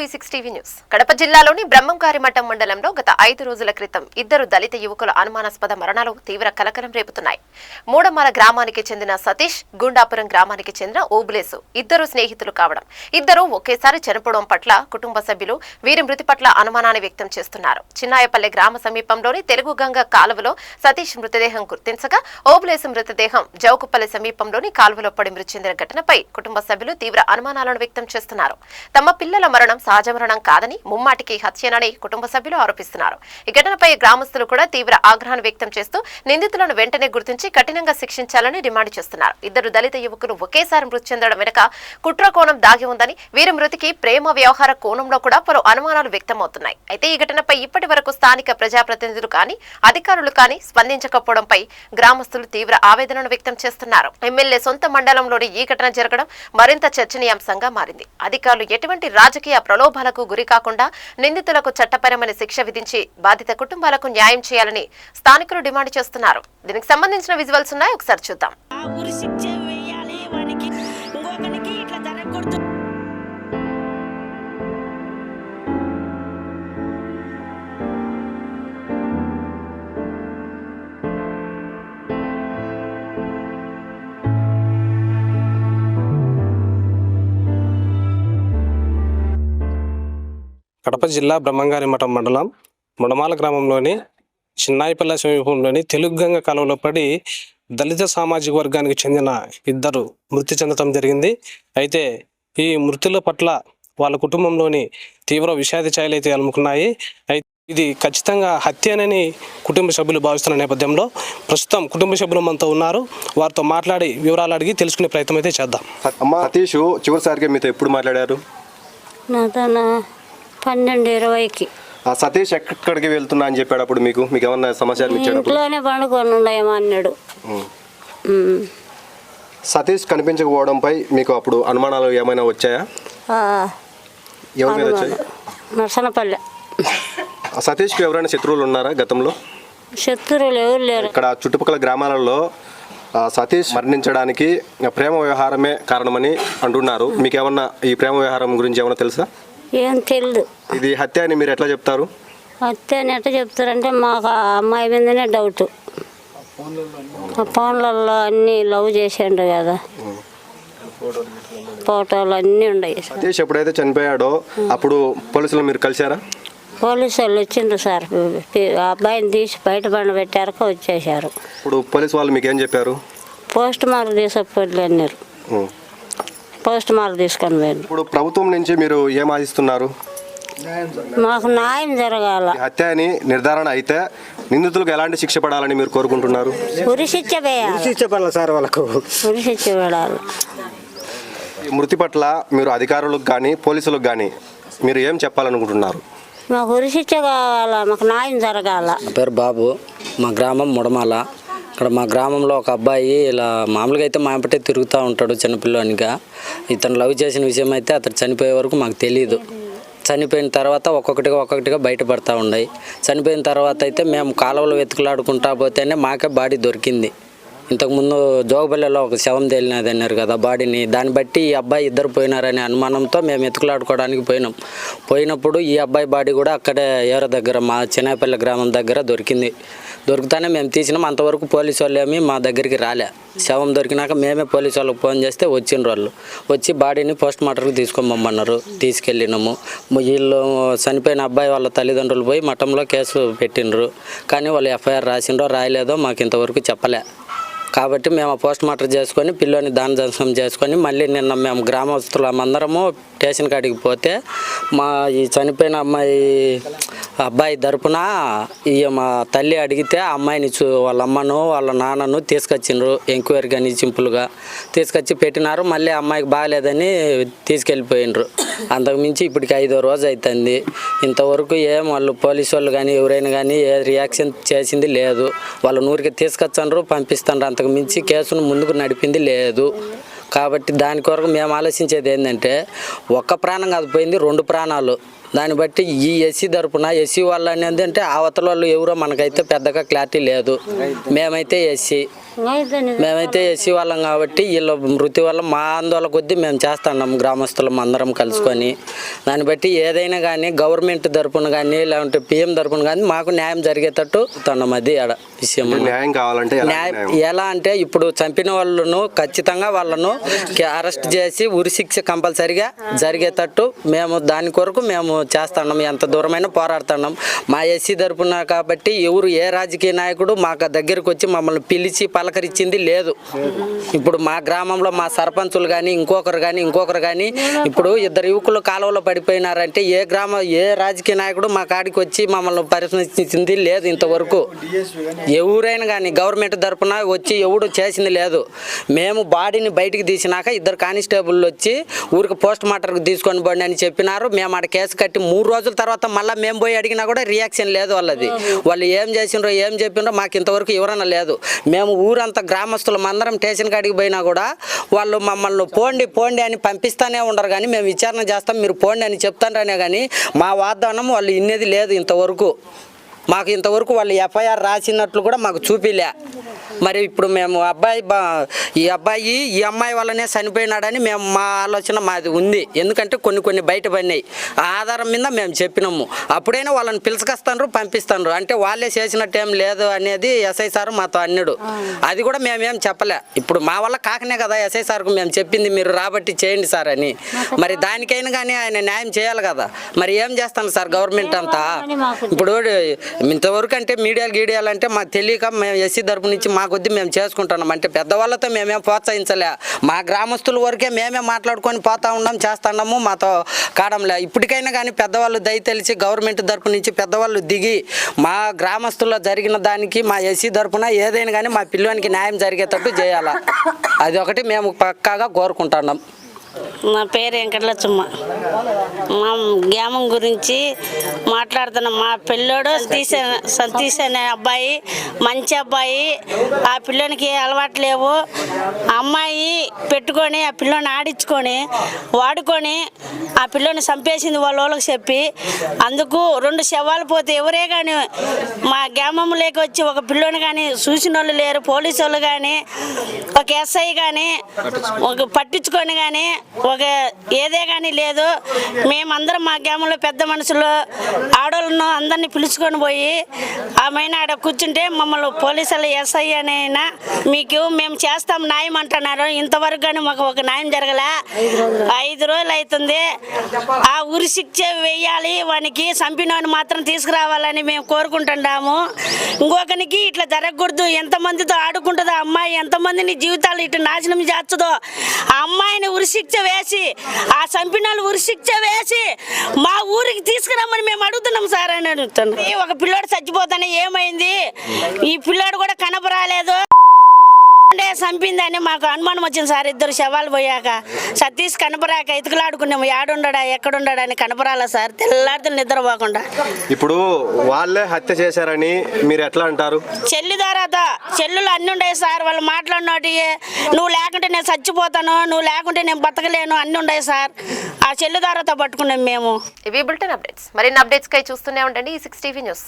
వి6 TV news. Kadapa జిల్లాలోని బ్రహ్మంగారిమఠం మండలంలో గత 5 రోజుల క్రితం ఇద్దరు దళిత యువకుల అనుమానాస్పద మరణాలు తీవ్ర కలకలం రేపుతున్నాయి. మూడమాల గ్రామానికి చెందిన సతీష్, గుండాపురం గ్రామానికి చెందిన ఓబులేసు ఇద్దరు స్నేహితులు కావడం, ఇద్దరు ఒకేసారి చనిపోవడం పట్ల కుటుంబ సభ్యులు వీరి మృతి పట్ల అనుమానాన్ని వ్యక్తం చేస్తున్నారు. చిన్నాయపల్లె గ్రామ సమీపంలోని తెలుగు గంగ కాలువలో సతీష్ మృతదేహం గుర్తించగా, ఓబులేసు మృతదేహం జౌకుపల్లి సమీపంలోని కాలువలో పడి మృతి చెందిన ఘటనపై కుటుంబ సభ్యులు తీవ్ర అనుమానాలను వ్యక్తం చేస్తున్నారు. తమ పిల్లల మరణం సహజ మరణం కాదని, ముమ్మాటికి హత్యనని కుటుంబ సభ్యులు ఆరోపిస్తున్నారు. ఈ ఘటనపై గ్రామస్తులు కూడా తీవ్ర ఆగ్రహాన్ని వ్యక్తం చేస్తూ నిందితులను వెంటనే గుర్తించి కఠినంగా శిక్షించాలని డిమాండ్ చేస్తున్నారు. ఇద్దరు దళిత యువకులు ఒకేసారి మృతి చెందడం వెనుక కుట్ర కోణం దాగి ఉందని, వీరి మృతికి ప్రేమ వ్యవహార కోణంలో కూడా పలు అనుమానాలు వ్యక్తమవుతున్నాయి. అయితే ఈ ఘటనపై ఇప్పటి వరకు స్థానిక ప్రజాప్రతినిధులు కానీ అధికారులు కానీ స్పందించకపోవడంపై గ్రామస్తులు తీవ్ర ఆవేదనను వ్యక్తం చేస్తున్నారు. ఎమ్మెల్యే సొంత మండలంలోని ఈ ఘటన జరగడం మరింత చర్చనీయాంశంగా మారింది. అధికారులు ఎటువంటి రాజకీయ ప్రలోభాలకు గురి కాకుండా నిందితులకు చట్టపరమైన శిక్ష విధించి బాధిత కుటుంబాలకు న్యాయం చేయాలని స్థానికులు డిమాండ్ చేస్తున్నారు. దీనికి సంబంధించిన విజువల్స్ ఉన్నాయి, ఒకసారి చూద్దాం. కడప జిల్లా బ్రహ్మంగారిమఠం మండలం ముడమాల గ్రామంలోని చిన్నాయిపల్లె సమీపంలోని తెలుగుగంగ కాలువలో పడి దళిత సామాజిక వర్గానికి చెందిన ఇద్దరు మృతి చెందడం జరిగింది. అయితే ఈ మృతుల పట్ల వాళ్ళ కుటుంబంలోని తీవ్ర విషాద ఛాయలు అయితే అలుముకున్నాయి. అయితే ఇది ఖచ్చితంగా హత్యనని కుటుంబ సభ్యులు భావిస్తున్న నేపథ్యంలో ప్రస్తుతం కుటుంబ సభ్యులు మనతో ఉన్నారు. వారితో మాట్లాడి వివరాలు అడిగి తెలుసుకునే ప్రయత్నం అయితే చేద్దాం. అమ్మ సతీష్ చివరిసారిగా మీతో ఎప్పుడు మాట్లాడారు? నాతో 12:20కి. సతీష్ ఎక్కడికి వెళ్తున్నా అని చెప్పాడు. అప్పుడు మీకు ఏమన్నా సమాచారం ఇచ్చాడు? ఇంట్లోనే పండుకొని ఉండేమో అన్నాడు. సతీష్ కనిపించకపోవడంపై మీకు అప్పుడు అనుమానాలు ఏమైనా వచ్చాయా? ఎవరి మీద వచ్చాయి? నర్సనపల్లె. సతీష్కి ఎవరైనా శత్రువులు ఉన్నారా గతంలో? శత్రువులు ఎవరు లేరు. ఇక్కడ చుట్టుపక్కల గ్రామాలలో సతీష్ మరణించడానికి ప్రేమ వ్యవహారమే కారణమని అంటున్నారు. మీకు ఏమన్నా ఈ ప్రేమ వ్యవహారం గురించి ఏమన్నా తెలుసా? ఏం తెలియదు. ఇది హత్య అని మీరు ఎట్లా చెప్తారు? హత్య అని ఎట్లా చెప్తారంటే మాకు ఆ అమ్మాయి మీదనే డౌట్. ఆ ఫోన్లలో అన్నీ లవ్ చేసిండ్రు కదా, ఫోటోలు అన్నీ ఉన్నాయి. సతీష్ ఎప్పుడైతే చనిపోయాడో అప్పుడు పోలీసులు మీరు కలిశారా? పోలీసు వాళ్ళు వచ్చిండ్రు సార్. ఆ అబ్బాయిని తీసి బయట పెట్టారు, వచ్చేసారు. ఇప్పుడు పోలీసు వాళ్ళు మీకు ఏం చెప్పారు? పోస్ట్ మార్క్ తీసుకుపోయి అన్నారు. పోస్ట్ మార్క్ తీసుకొని పోయారు. ఇప్పుడు ప్రభుత్వం నుంచి మీరు ఏం ఆశిస్తున్నారు? మాకు న్యాయం జరగాల. హత్య అని నిర్ధారణ అయితే నిందితులకు ఎలాంటి శిక్ష పడాలని మీరు కోరుకుంటున్నారు? ఉరి శిక్ష వేయాలి సార్, వాళ్ళకు ఉరి శిక్ష పడాలి. మృతి పట్ల మీరు అధికారులకు కానీ పోలీసులకు కానీ మీరు ఏం చెప్పాలనుకుంటున్నారు? మాకు ఉరి శిక్ష కావాలా, మాకు న్యాయం జరగాల. పేరు బాబు, మా గ్రామం ముడమాల. ఇక్కడ మా గ్రామంలో ఒక అబ్బాయి ఇలా మామూలుగా అయితే మా వెంబటే తిరుగుతూ ఉంటాడు చిన్నపిల్లనిగా. ఇతను లవ్ చేసిన విషయం అయితే అతను చనిపోయే వరకు మాకు తెలియదు. చనిపోయిన తర్వాత ఒక్కొక్కటిగా బయటపడతా ఉన్నాయి. చనిపోయిన తర్వాత అయితే మేము కాలువలో వెతుకులాడుకుంటా పోతేనే మాకే బాడీ దొరికింది. ఇంతకుముందు జోగబల్లెలో ఒక శవం తేలినది అన్నారు కదా బాడీని. దాన్ని బట్టి ఈ అబ్బాయి ఇద్దరు పోయినారనే అనుమానంతో మేము ఎత్తుకులాడుకోవడానికి పోయినప్పుడు ఈ అబ్బాయి బాడీ కూడా అక్కడే ఏర దగ్గర మా చిన్నాయపల్లె గ్రామం దగ్గర దొరికింది. దొరుకుతానే మేము తీసినాం. అంతవరకు పోలీసు వాళ్ళు ఏమీ మా దగ్గరికి రాలే. శవం దొరికినాక మేమే పోలీసు వాళ్ళకి ఫోన్ చేస్తే వచ్చిండ్రు. వాళ్ళు వచ్చి బాడీని పోస్ట్ మార్టంకి తీసుకోమన్నారు. తీసుకెళ్ళినాము. వీళ్ళు చనిపోయిన అబ్బాయి వాళ్ళ తల్లిదండ్రులు పోయి మఠంలో కేసు పెట్టిండ్రు. కానీ వాళ్ళు ఎఫ్ఐఆర్ రాసిండ్రో రాయలేదో మాకు ఇంతవరకు చెప్పలే. కాబట్టి మేము పోస్ట్ మార్టం చేసుకొని పిల్లోని దాన దర్శనం చేసుకొని మళ్ళీ నిన్న మేము గ్రామస్తులమందరము స్టేషన్ కాడికి పోతే మా ఈ చనిపోయిన అబ్బాయి తరపున మా తల్లి అడిగితే ఆ అమ్మాయిని వాళ్ళ అమ్మను వాళ్ళ నాన్నను తీసుకొచ్చిండ్రు. ఎంక్వైరీ కానీ సింపుల్గా తీసుకొచ్చి పెట్టినారు. మళ్ళీ అమ్మాయికి బాగాలేదని తీసుకెళ్ళిపోయినరు. అంతకుమించి ఇప్పటికి 5వ రోజు అవుతుంది. ఇంతవరకు వాళ్ళు పోలీసు వాళ్ళు కానీ ఎవరైనా కానీ ఏ రియాక్షన్ చేసింది లేదు. వాళ్ళ ఊరికి తీసుకొచ్చండ్రు, పంపిస్తుండ్రు. అంతకు మించి కేసును ముందుకు నడిపింది లేదు. కాబట్టి దాని కొరకు మేము ఆలోచించేది ఏంటంటే ఒక్క ప్రాణం కాదు పోయింది, 2 ప్రాణాలు. దాన్ని బట్టి ఈ ఎస్సీ తరపున ఎస్సీ వాళ్ళు అనేది అంటే అవతల వాళ్ళు ఎవరో మనకైతే పెద్దగా క్లారిటీ లేదు. మేమైతే ఎస్సీ వాళ్ళం కాబట్టి వీళ్ళ మృతి వల్ల మా ఆందోళన కొద్దీ మేము చేస్తున్నాం గ్రామస్తులం అందరం కలుసుకొని. దాన్ని బట్టి ఏదైనా కానీ గవర్నమెంట్ తరపున కానీ లేదంటే పిఎం తరపున కానీ మాకు న్యాయం జరిగేటట్టు తనం అది విషయం. న్యాయం కావాలంటే ఎలా అంటే ఇప్పుడు చంపిన వాళ్ళను ఖచ్చితంగా వాళ్ళను అరెస్ట్ చేసి ఉరిశిక్ష కంపల్సరిగా జరిగేటట్టు మేము దాని కొరకు మేము చేస్తున్నాం. ఎంత దూరమైనా పోరాడుతున్నాం. మా ఎస్సీ తరపున కాబట్టి ఎవరు ఏ రాజకీయ నాయకుడు మాకు దగ్గరకు వచ్చి మమ్మల్ని పిలిచి పలకరించింది లేదు. ఇప్పుడు మా గ్రామంలో మా సర్పంచులు కానీ ఇంకొకరు కానీ ఇప్పుడు ఇద్దరు యువకులు కాలువలో పడిపోయినారంటే ఏ రాజకీయ నాయకుడు మా కాడికి వచ్చి మమ్మల్ని పరిశీలించింది లేదు ఇంతవరకు. ఎవరైనా కానీ గవర్నమెంట్ తరపున వచ్చి ఎవడు చేసింది లేదు. మేము బాడీని బయటికి తీసినాక ఇద్దరు కానిస్టేబుల్ వచ్చి ఊరికి పోస్ట్ మార్టంకి తీసుకొని పోండి అని చెప్పినారు. మేము ఆడ కేసు కట్టి 3 రోజుల తర్వాత మళ్ళీ మేము పోయి అడిగినా కూడా రియాక్షన్ లేదు వాళ్ళది. వాళ్ళు ఏం చేసిండ్రో ఏం చెప్పినరో మాకు ఇంతవరకు వివరణ లేదు. మేము ఊరంతా గ్రామస్తులం అందరం స్టేషన్ కాడికి పోయినా కూడా వాళ్ళు మమ్మల్ని పోండి అని పంపిస్తానే ఉండరు. కానీ మేము విచారణ చేస్తాం మీరు పోండి అని చెప్తారనే కానీ మా వాగ్దానం వాళ్ళు ఇన్నది లేదు ఇంతవరకు. మాకు ఇంతవరకు వాళ్ళు ఎఫ్ఐఆర్ రాసినట్లు కూడా మాకు చూపిలే. మరి ఇప్పుడు మేము ఈ అమ్మాయి వల్లనే చనిపోయినాడని మేము మా ఆలోచన మాది ఉంది. ఎందుకంటే కొన్ని బయట పడినాయి. ఆ ఆధారం మీద మేము చెప్పినాము. అప్పుడైనా వాళ్ళని పిలుచుకొస్తాను పంపిస్తాను అంటే వాళ్ళే చేసినట్టు ఏం లేదు అనేది ఎస్ఐ సార్ మాతో అన్నాడు. అది కూడా మేమేం చెప్పలే. ఇప్పుడు మా వల్ల కాకనే కదా ఎస్ఐ సార్కు మేము చెప్పింది మీరు రాబట్టి చేయండి సార్ అని. మరి దానికైనా కానీ ఆయన న్యాయం చేయాలి కదా. మరి ఏం చేస్తాను సార్ గవర్నమెంట్ అంతా. ఇప్పుడు ఇంతవరకు అంటే మీడియాలు అంటే మాకు తెలియక మేము ఎస్సీ తరపు నుంచి మా కొద్ది మేము చేసుకుంటున్నాం. అంటే పెద్దవాళ్ళతో మేమేం ప్రోత్సహించలే. మా గ్రామస్తుల వరకే మేమే మాట్లాడుకొని పోతా ఉన్నాం చేస్తున్నాము. మాతో కాడంలే. ఇప్పటికైనా కానీ పెద్దవాళ్ళు దయ తెలిసి గవర్నమెంట్ తరపు నుంచి పెద్దవాళ్ళు దిగి మా గ్రామస్తుల్లో జరిగిన దానికి మా ఎస్సీ తరపున ఏదైనా కానీ మా పిల్లవానికి న్యాయం జరిగేటట్టు చేయాలా. అది ఒకటి మేము పక్కాగా కోరుకుంటున్నాం. నా పేరు వెంకటలక్ష్మ. మా గ్రామం గురించి మాట్లాడుతున్నాం. మా పిల్లోడు సతీష్ అనే అబ్బాయి మంచి అబ్బాయి. ఆ పిల్లోనికి అలవాటు లేవు. అమ్మాయి పెట్టుకొని ఆ పిల్లోని ఆడించుకొని వాడుకొని ఆ పిల్లోని చంపేసింది వాళ్ళకి చెప్పి. అందుకు 2 శవాలు పోతే ఎవరే కానీ మా గ్రామంలోకి వచ్చి ఒక పిల్లోని కానీ చూసిన వాళ్ళు లేరు. పోలీసు వాళ్ళు కానీ ఒక ఎస్ఐ కానీ ఒక పట్టించుకొని కానీ ఒక ఏదే కానీ లేదు. మేమందరం మా గ్రామంలో పెద్ద మనుషులు ఆడోళ్ళను అందరినీ పిలుచుకొని పోయి ఆమెను ఆడ కూర్చుంటే మమ్మల్ని పోలీసులు ఎస్ఐ అనైనా మీకు మేము చేస్తాం న్యాయం అంటున్నారు. ఇంతవరకు కానీ మాకు ఒక న్యాయం జరగలే. 5 రోజులు అవుతుంది. ఆ ఉరి శిక్ష వేయాలి. వానికి చంపినవాడిని మాత్రం తీసుకురావాలని మేము కోరుకుంటున్నాము. ఇంకొకరికి ఇట్లా జరగకూడదు. ఎంతమందితో ఆడుకుంటుందో అమ్మాయి, ఎంతమందిని జీవితాలు ఇటు నాశనం చేస్తుందో ఆ అమ్మాయిని ఉరి శిక్ష వేసి ఆ చంపినాలు ఉరి శిక్ష వేసి మా ఊరికి తీసుకురమ్మని మేము అడుగుతున్నాం సార్ అని అడుగుతున్నాం. ఒక పిల్లోడు చచ్చిపోతానే ఏమైంది? ఈ పిల్లోడు కూడా కనపరాలేదు. చంపిందని మాకు అనుమానం వచ్చింది సార్. 2 శవాలు పోయాక సతీష్ కనపరాక ఎతుకులాడుకున్నాము. ఏడుండడా ఎక్కడుండడా అని కనపరాలా సార్. తెల్లారితో నిద్రపోకుండా. ఇప్పుడు వాళ్ళే హత్య చేశారని మీరు ఎట్లా అంటారు? చెల్లి ద్వారా చెల్లులు అన్నీ ఉన్నాయి సార్. వాళ్ళు మాట్లాడినోటి నువ్వు లేకుంటే నేను చచ్చిపోతాను, నువ్వు లేకుంటే నేను బతకలేను అన్నీ ఉన్నాయి సార్. ఆ చెల్లి ద్వారా పట్టుకున్నాం మేము. ఇవి బులెటిన్ అప్డేట్స్. మరిన్ని అప్డేట్స్ కై చూస్తూనే ఉండండి ఈ 6 టీవీ న్యూస్.